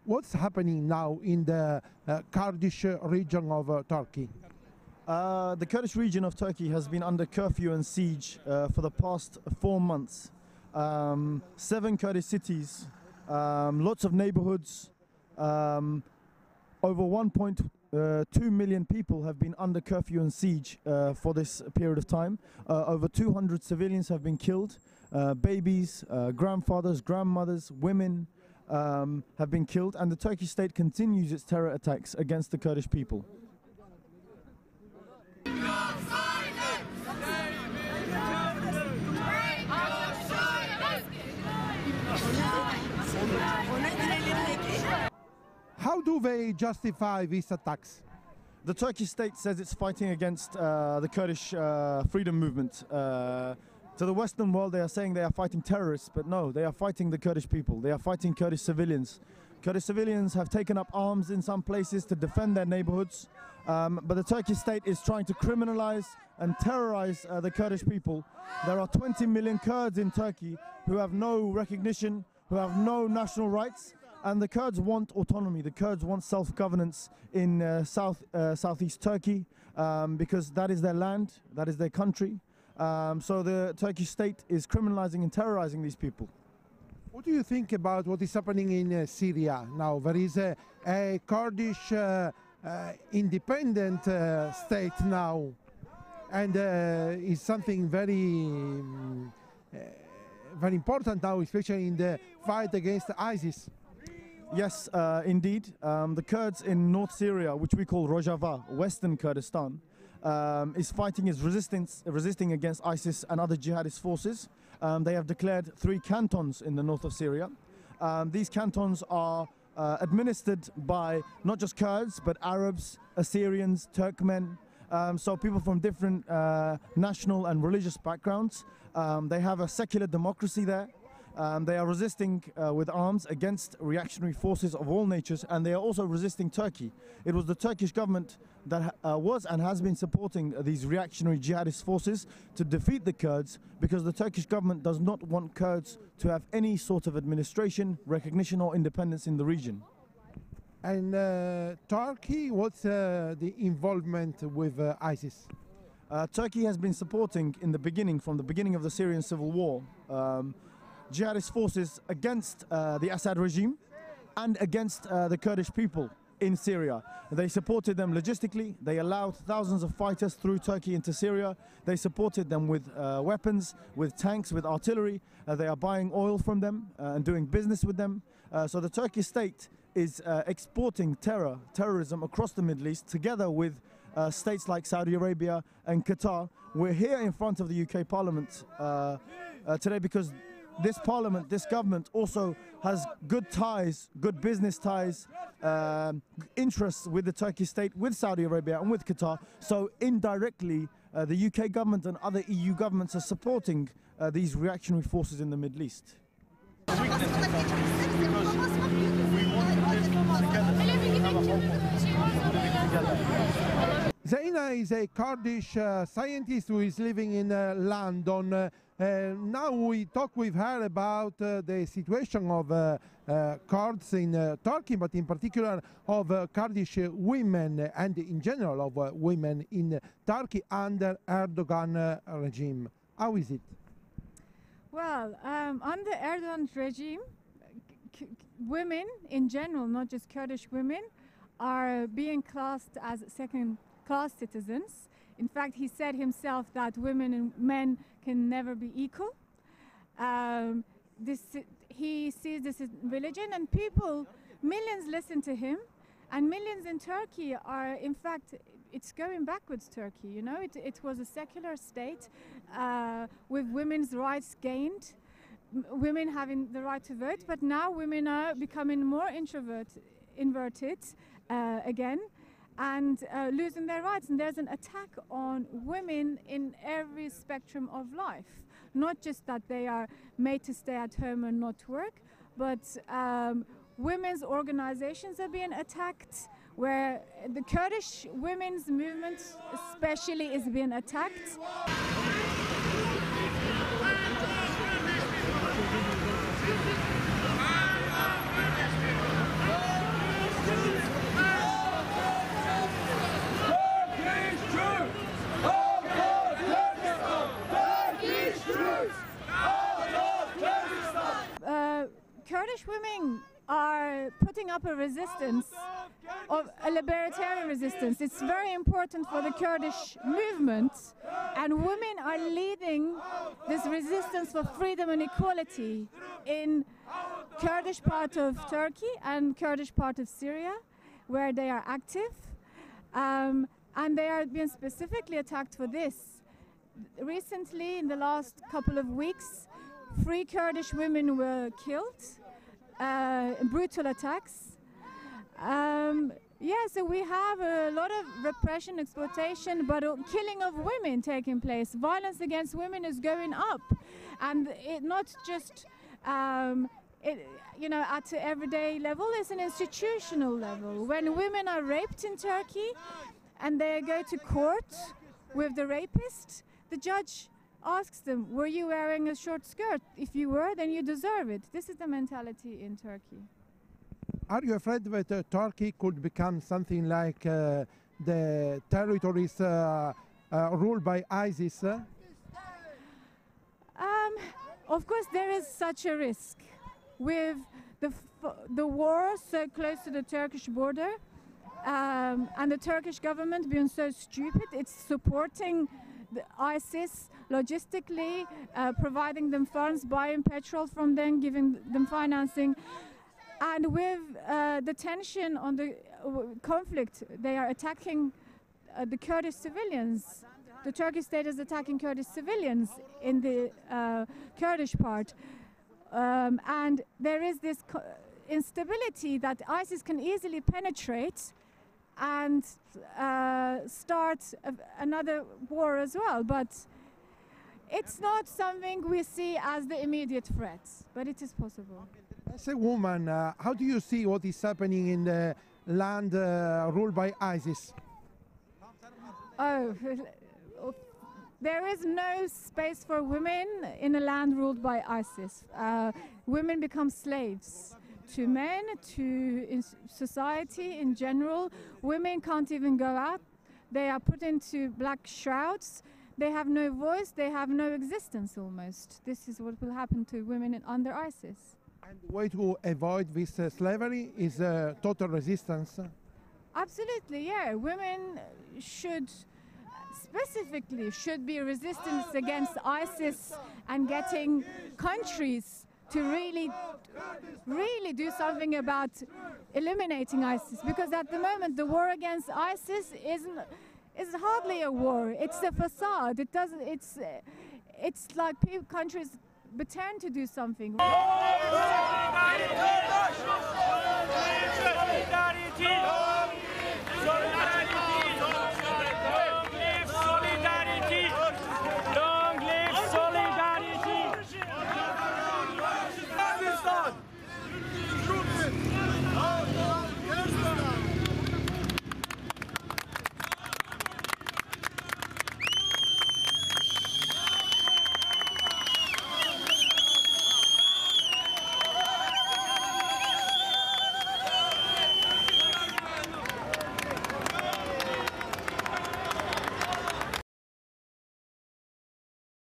What's happening now in the Kurdish region of Turkey? The Kurdish region of Turkey has been under curfew and siege for the past 4 months. 7 Kurdish cities, lots of neighborhoods, over 1.2 million people have been under curfew and siege for this period of time. Over 200 civilians have been killed. Babies, grandfathers, grandmothers, women have been killed, and the Turkish state continues its terror attacks against the Kurdish people. How do they justify these attacks? The Turkish state says it's fighting against the Kurdish freedom movement. To the Western world, they are saying they are fighting terrorists, but no, they are fighting the Kurdish people. They are fighting Kurdish civilians. Kurdish civilians have taken up arms in some places to defend their neighborhoods, but the Turkish state is trying to criminalize and terrorize the Kurdish people. There are 20 million Kurds in Turkey who have no recognition, who have no national rights, and the Kurds want autonomy. The Kurds want self-governance in southeast Turkey because that is their land, that is their country. So the Turkish state is criminalizing and terrorizing these people. What do you think about what is happening in Syria now? There is a Kurdish independent state now, and it's something very important now, especially in the fight against ISIS. Yes, indeed. The Kurds in North Syria, which we call Rojava, Western Kurdistan, is fighting, resisting against ISIS and other jihadist forces. They have declared 3 cantons in the north of Syria. These cantons are administered by not just Kurds, but Arabs, Assyrians, Turkmen, so people from different national and religious backgrounds. They have a secular democracy there. They are resisting with arms against reactionary forces of all natures, and they are also resisting Turkey. It was the Turkish government that was and has been supporting these reactionary jihadist forces to defeat the Kurds, because the Turkish government does not want Kurds to have any sort of administration, recognition or independence in the region. And Turkey, what's the involvement with ISIS? Turkey has been supporting from the beginning of the Syrian civil war, jihadist forces against the Assad regime and against the Kurdish people in Syria. They supported them logistically. They allowed thousands of fighters through Turkey into Syria. They supported them with weapons, with tanks, with artillery. They are buying oil from them and doing business with them. So the Turkish state is exporting terrorism across the Middle East, together with states like Saudi Arabia and Qatar. We're here in front of the UK Parliament today because this parliament, this government also has good ties, good business ties, interests with the Turkish state, with Saudi Arabia and with Qatar. So indirectly, the UK government and other EU governments are supporting these reactionary forces in the Middle East. Zaina is a Kurdish scientist who is living in London. Now we talk with her about the situation of Kurds in Turkey, but in particular of Kurdish women and in general of women in Turkey under Erdogan regime. How is it? Well, under Erdogan regime, women in general, not just Kurdish women, are being classed as second-class citizens. In fact, he said himself that women and men can never be equal. He sees this as religion, and millions listen to him, and millions in Turkey are, in fact, it's going backwards, Turkey, you know. It was a secular state with women's rights gained, women having the right to vote, but now women are becoming more inverted again, and losing their rights. And there's an attack on women in every spectrum of life. Not just that they are made to stay at home and not work, but women's organizations are being attacked, where the Kurdish women's movement especially is being attacked. are putting up a resistance, of a libertarian resistance. It's very important for the Kurdish movement, and women are leading this resistance for freedom and equality in Kurdish part of Turkey and Kurdish part of Syria, where they are active, and they are being specifically attacked for this. Recently, in the last couple of weeks, 3 Kurdish women were killed in brutal attacks. Yeah, so we have a lot of repression, exploitation, but killing of women taking place. Violence against women is going up, and it not just you know, at an everyday level, it's an institutional level. When women are raped in Turkey and they go to court with the rapist, the judge asks them, were you wearing a short skirt? If you were, then you deserve it. This is the mentality in Turkey. Are you afraid that Turkey could become something like the territories ruled by ISIS? Of course, there is such a risk. With the war so close to the Turkish border, and the Turkish government being so stupid, it's supporting the ISIS logistically, providing them funds, buying petrol from them, giving them financing. And with the tension on the conflict, they are attacking the Kurdish civilians. The Turkish state is attacking Kurdish civilians in the Kurdish part. And there is this instability that ISIS can easily penetrate and start another war as well. But it's not something we see as the immediate threat, but it is possible. As a woman, how do you see what is happening in the land ruled by ISIS? Oh, there is no space for women in a land ruled by ISIS. Women become slaves to men, to society in general. Women can't even go out. They are put into black shrouds. They have no voice. They have no existence almost. This is what will happen to women under ISIS. And the way to avoid this slavery is total resistance? Absolutely, yeah. Women specifically should be resistance against ISIS and getting countries to really do something about eliminating ISIS, because at the moment the war against ISIS is hardly a war. It's a facade. It's like countries pretend to do something.